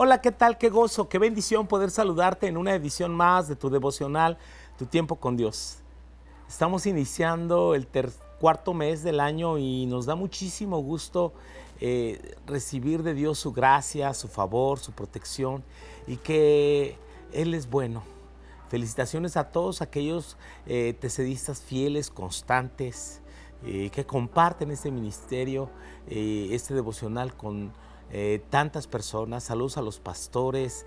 Hola, ¿qué tal? Qué gozo, qué bendición poder saludarte en una edición más de tu devocional, Tu Tiempo con Dios. Estamos iniciando el cuarto mes del año y nos da muchísimo gusto recibir de Dios su gracia, su favor, su protección y que Él es bueno. Felicitaciones a todos aquellos tesedistas fieles, constantes, que comparten este ministerio, este devocional con tantas personas. Saludos a los pastores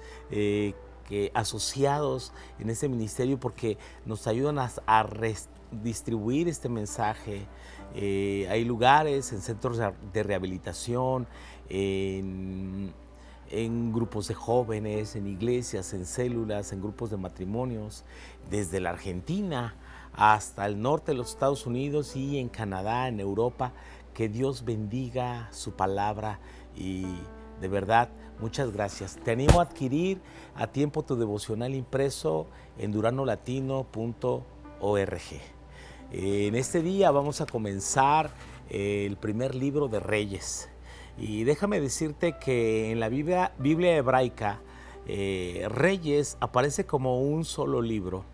asociados en este ministerio porque nos ayudan a distribuir este mensaje. Hay lugares, en centros de rehabilitación, en grupos de jóvenes, en iglesias, en células, en grupos de matrimonios, desde la Argentina hasta el norte de los Estados Unidos y en Canadá, en Europa. Que Dios bendiga su palabra y de verdad, muchas gracias. Te animo a adquirir a tiempo tu devocional impreso en duranolatino.org. En este día vamos a comenzar el primer libro de Reyes. Y déjame decirte que en la Biblia hebraica, Reyes aparece como un solo libro.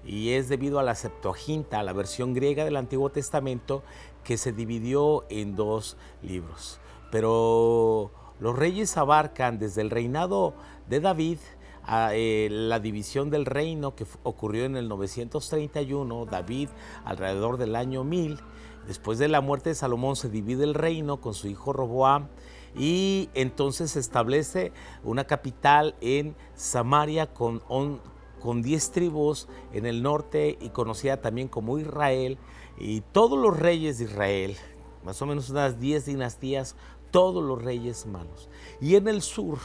Y es debido a la Septuaginta, la versión griega del Antiguo Testamento, que se dividió en dos libros. Pero los reyes abarcan desde el reinado de David a la división del reino que ocurrió en el 931, David alrededor del año 1000. Después de la muerte de Salomón se divide el reino con su hijo Roboam y entonces se establece una capital en Samaria con 10 tribus en el norte y conocida también como Israel, y todos los reyes de Israel, más o menos unas 10 dinastías, todos los reyes malos. Y en el sur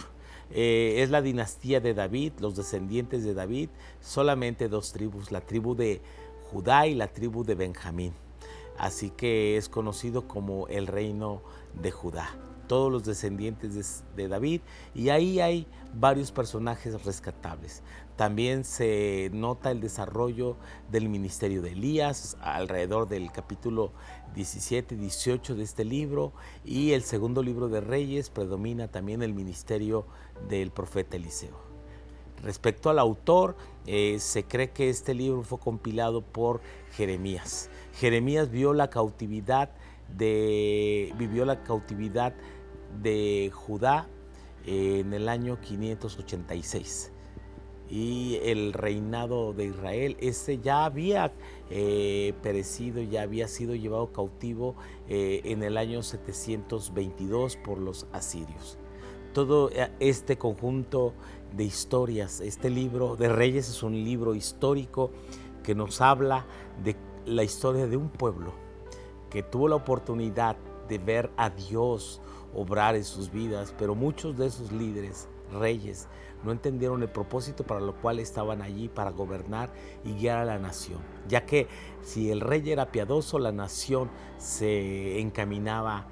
es la dinastía de David, los descendientes de David, solamente dos tribus, la tribu de Judá y la tribu de Benjamín. Así que es conocido como el reino de Judá. Todos los descendientes de David, y ahí hay varios personajes rescatables. También se nota el desarrollo del ministerio de Elías alrededor del capítulo 17 y 18 de este libro, y el segundo libro de Reyes predomina también el ministerio del profeta Eliseo. Respecto al autor, se cree que este libro fue compilado por Jeremías. Jeremías vivió la cautividad de Judá en el año 586. Y el reinado de Israel, ya había perecido, ya había sido llevado cautivo en el año 722 por los asirios. Todo este conjunto de historias, este libro de Reyes es un libro histórico que nos habla de la historia de un pueblo que tuvo la oportunidad de ver a Dios obrar en sus vidas, pero muchos de esos líderes, reyes, no entendieron el propósito para lo cual estaban allí, para gobernar y guiar a la nación, ya que si el rey era piadoso, la nación se encaminaba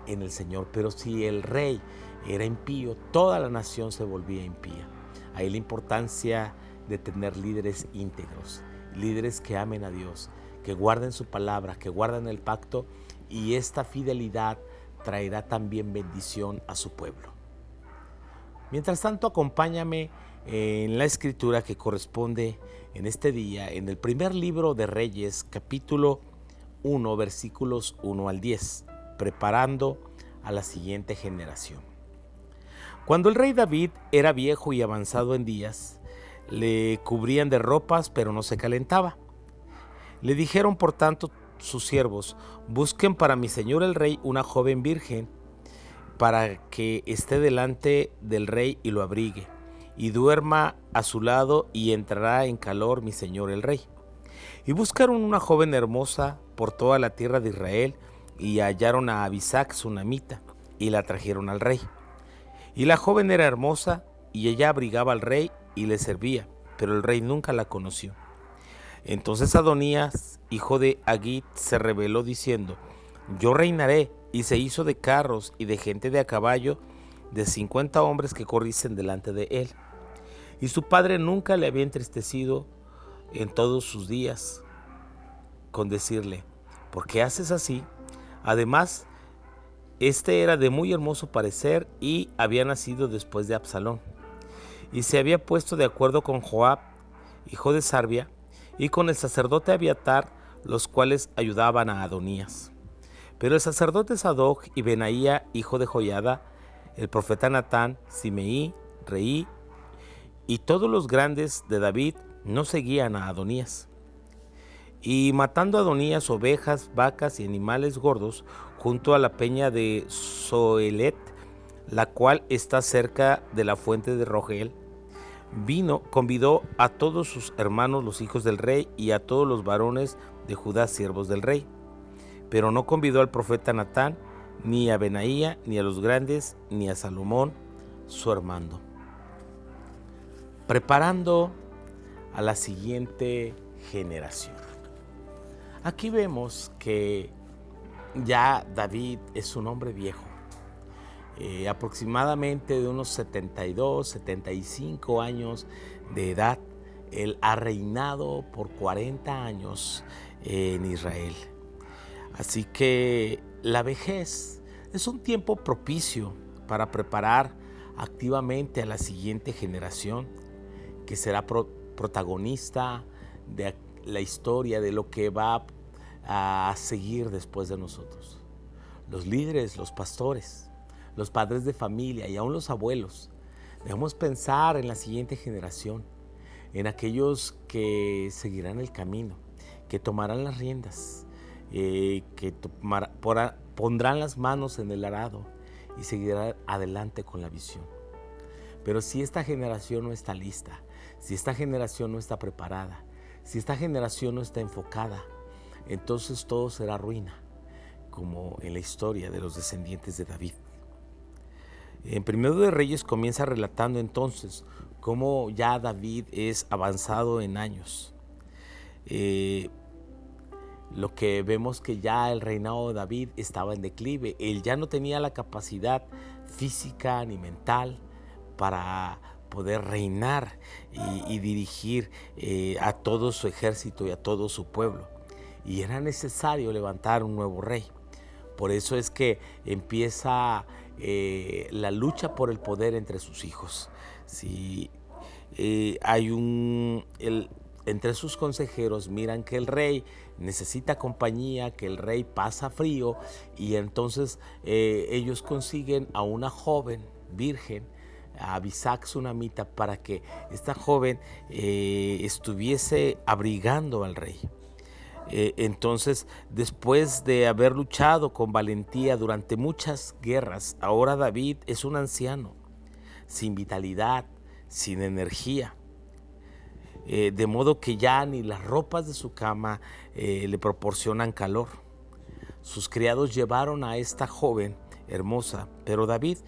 en el Señor, pero si el rey era impío, toda la nación se volvía impía. Ahí la importancia de tener líderes íntegros, líderes que amen a Dios, que guarden su palabra, que guarden el pacto, y esta fidelidad traerá también bendición a su pueblo. Mientras tanto, acompáñame en la escritura que corresponde en este día, en el primer libro de Reyes, capítulo 1, versículos 1 al 10, preparando a la siguiente generación. Cuando el rey David era viejo y avanzado en días, le cubrían de ropas, pero no se calentaba. Le dijeron, por tanto, sus siervos: busquen para mi señor el rey una joven virgen, para que esté delante del rey y lo abrigue, y duerma a su lado, y entrará en calor mi señor el rey. Y buscaron una joven hermosa por toda la tierra de Israel, y hallaron a Abisac sunamita, y la trajeron al rey. Y la joven era hermosa, y ella abrigaba al rey y le servía, pero el rey nunca la conoció. Entonces Adonías, hijo de Agit, se rebeló diciendo: yo reinaré, y se hizo de carros y de gente de a caballo, de 50 hombres que corriesen delante de él. Y su padre nunca le había entristecido en todos sus días con decirle: ¿por qué haces así? Además, Este era de muy hermoso parecer y había nacido después de Absalón. Y se había puesto de acuerdo con Joab, hijo de Sarvia, y con el sacerdote Abiatar, los cuales ayudaban a Adonías. Pero el sacerdote Sadoc y Benaía, hijo de Joiada, el profeta Natán, Simeí, Reí, y todos los grandes de David no seguían a Adonías. Y matando a Adonías ovejas, vacas y animales gordos junto a la peña de Zoelet, la cual está cerca de la fuente de Rogel, convidó a todos sus hermanos los hijos del rey y a todos los varones de Judá siervos del rey. Pero no convidó al profeta Natán, ni a Benaía, ni a los grandes, ni a Salomón, su hermano. Preparando a la siguiente generación. Aquí vemos que ya David es un hombre viejo, aproximadamente de unos 72, 75 años de edad. Él ha reinado por 40 años en Israel. Así que la vejez es un tiempo propicio para preparar activamente a la siguiente generación que será protagonista de la historia, de lo que va a seguir después de nosotros. Los líderes, los pastores, los padres de familia y aún los abuelos, debemos pensar en la siguiente generación, en aquellos que seguirán el camino, que tomarán las riendas, que pondrán las manos en el arado y seguirán adelante con la visión. Pero si esta generación no está lista, si esta generación no está preparada, si esta generación no está enfocada, entonces todo será ruina, como en la historia de los descendientes de David. En Primero de Reyes comienza relatando entonces cómo ya David es avanzado en años. Lo que vemos que ya el reinado de David estaba en declive. Él ya no tenía la capacidad física ni mental para poder reinar y dirigir a todo su ejército y a todo su pueblo. Y era necesario levantar un nuevo rey. Por eso es que empieza la lucha por el poder entre sus hijos. Sí, entre sus consejeros miran que el rey necesita compañía, que el rey pasa frío, y entonces ellos consiguen a una joven virgen, a Abisac Sunamita, para que esta joven estuviese abrigando al rey. Entonces, después de haber luchado con valentía durante muchas guerras, ahora David es un anciano, sin vitalidad, sin energía. De modo que ya ni las ropas de su cama le proporcionan calor. Sus criados llevaron a esta joven hermosa, pero David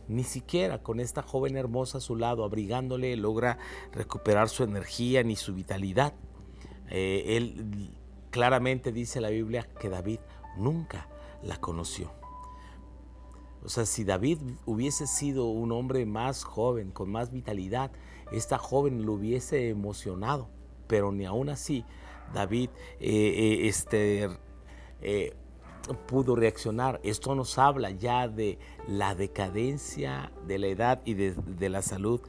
ni siquiera con esta joven hermosa a su lado, abrigándole, logra recuperar su energía ni su vitalidad. Él claramente dice la Biblia que David nunca la conoció. O sea, si David hubiese sido un hombre más joven, con más vitalidad, esta joven lo hubiese emocionado, pero ni aún así David pudo reaccionar. Esto nos habla ya de la decadencia de la edad y de la salud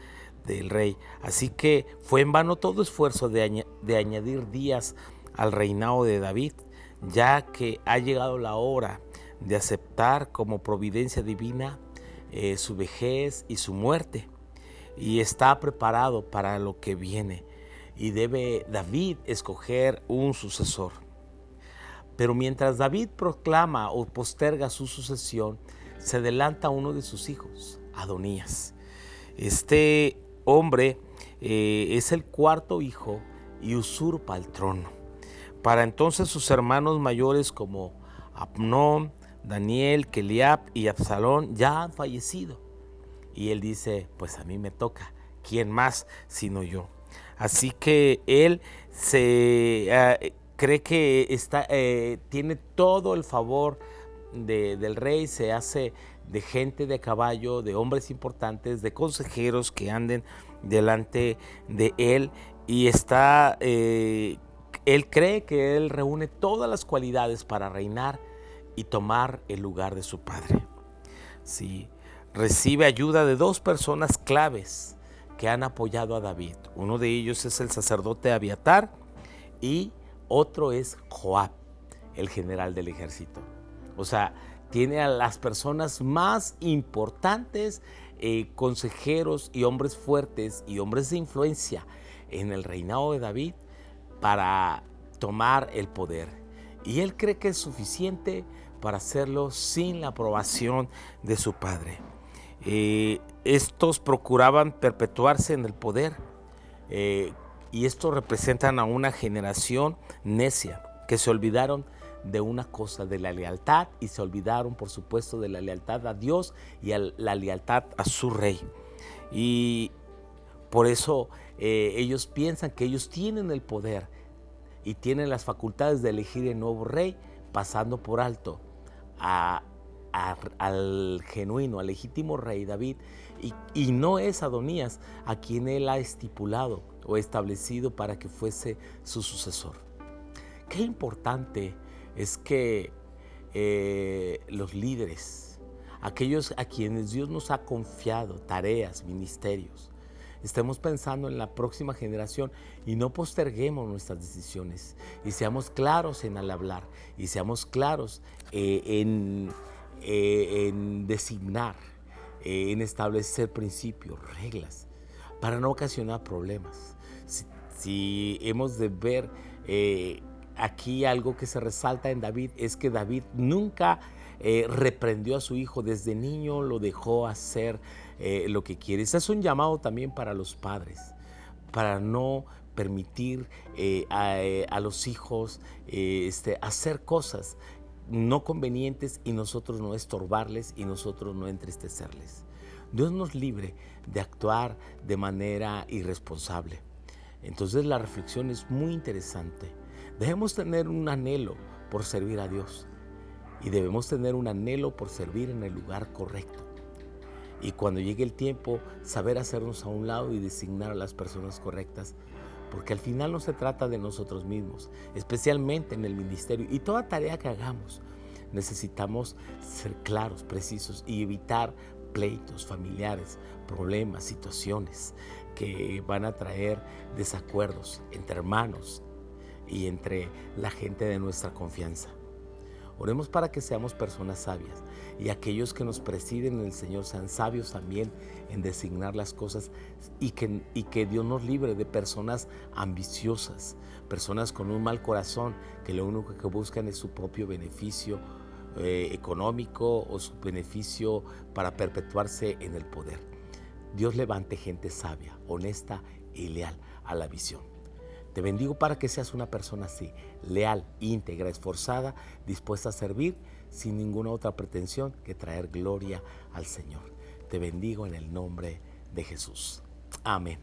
del rey. Así que fue en vano todo esfuerzo de añadir días al reinado de David, ya que ha llegado la hora de aceptar como providencia divina su vejez y su muerte, y está preparado para lo que viene, y debe David escoger un sucesor. Pero mientras David proclama o posterga su sucesión, se adelanta uno de sus hijos, Adonías. Este hombre es el cuarto hijo y usurpa el trono. Para entonces sus hermanos mayores como Amnón, Daniel, Keliab y Absalón ya han fallecido. Y él dice, pues a mí me toca, ¿quién más sino yo? Así que él cree que tiene todo el favor del rey, se hace de gente de caballo, de hombres importantes, de consejeros que anden delante de él, y él cree que él reúne todas las cualidades para reinar y tomar el lugar de su padre. Sí, recibe ayuda de dos personas claves que han apoyado a David. Uno de ellos es el sacerdote Abiatar y otro es Joab, el general del ejército. O sea, tiene a las personas más importantes, consejeros y hombres fuertes y hombres de influencia en el reinado de David para tomar el poder. Y él cree que es suficiente para hacerlo sin la aprobación de su padre. Estos procuraban perpetuarse en el poder, y estos representan a una generación necia que se olvidaron de una cosa, de la lealtad, y se olvidaron, por supuesto, de la lealtad a Dios y a la lealtad a su rey. Y por eso ellos piensan que ellos tienen el poder y tienen las facultades de elegir el nuevo rey, pasando por alto al genuino, al legítimo rey David, y no es Adonías a quien él ha estipulado o establecido para que fuese su sucesor. Qué importante es que los líderes, aquellos a quienes Dios nos ha confiado tareas, ministerios, estemos pensando en la próxima generación y no posterguemos nuestras decisiones, y seamos claros en al hablar, y seamos claros en designar, en establecer principios, reglas, para no ocasionar problemas. Si hemos de ver aquí algo que se resalta en David, es que David nunca reprendió a su hijo. Desde niño lo dejó hacer lo que quiere. Ese es un llamado también para los padres, para no permitir a los hijos hacer cosas no convenientes y nosotros no estorbarles y nosotros no entristecerles. Dios nos libre de actuar de manera irresponsable. Entonces la reflexión es muy interesante. Debemos tener un anhelo por servir a Dios y debemos tener un anhelo por servir en el lugar correcto. Y cuando llegue el tiempo, saber hacernos a un lado y designar a las personas correctas, porque al final no se trata de nosotros mismos, especialmente en el ministerio y toda tarea que hagamos. Necesitamos ser claros, precisos y evitar pleitos familiares, problemas, situaciones que van a traer desacuerdos entre hermanos y entre la gente de nuestra confianza. Oremos para que seamos personas sabias y aquellos que nos presiden en el Señor sean sabios también en designar las cosas, y que Dios nos libre de personas ambiciosas, personas con un mal corazón que lo único que buscan es su propio beneficio económico o su beneficio para perpetuarse en el poder. Dios levante gente sabia, honesta y leal a la visión. Te bendigo para que seas una persona así, leal, íntegra, esforzada, dispuesta a servir sin ninguna otra pretensión que traer gloria al Señor. Te bendigo en el nombre de Jesús. Amén.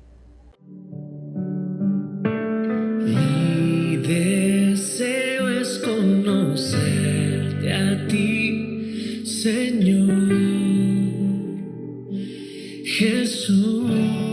Mi deseo es conocerte a ti, Señor Jesús.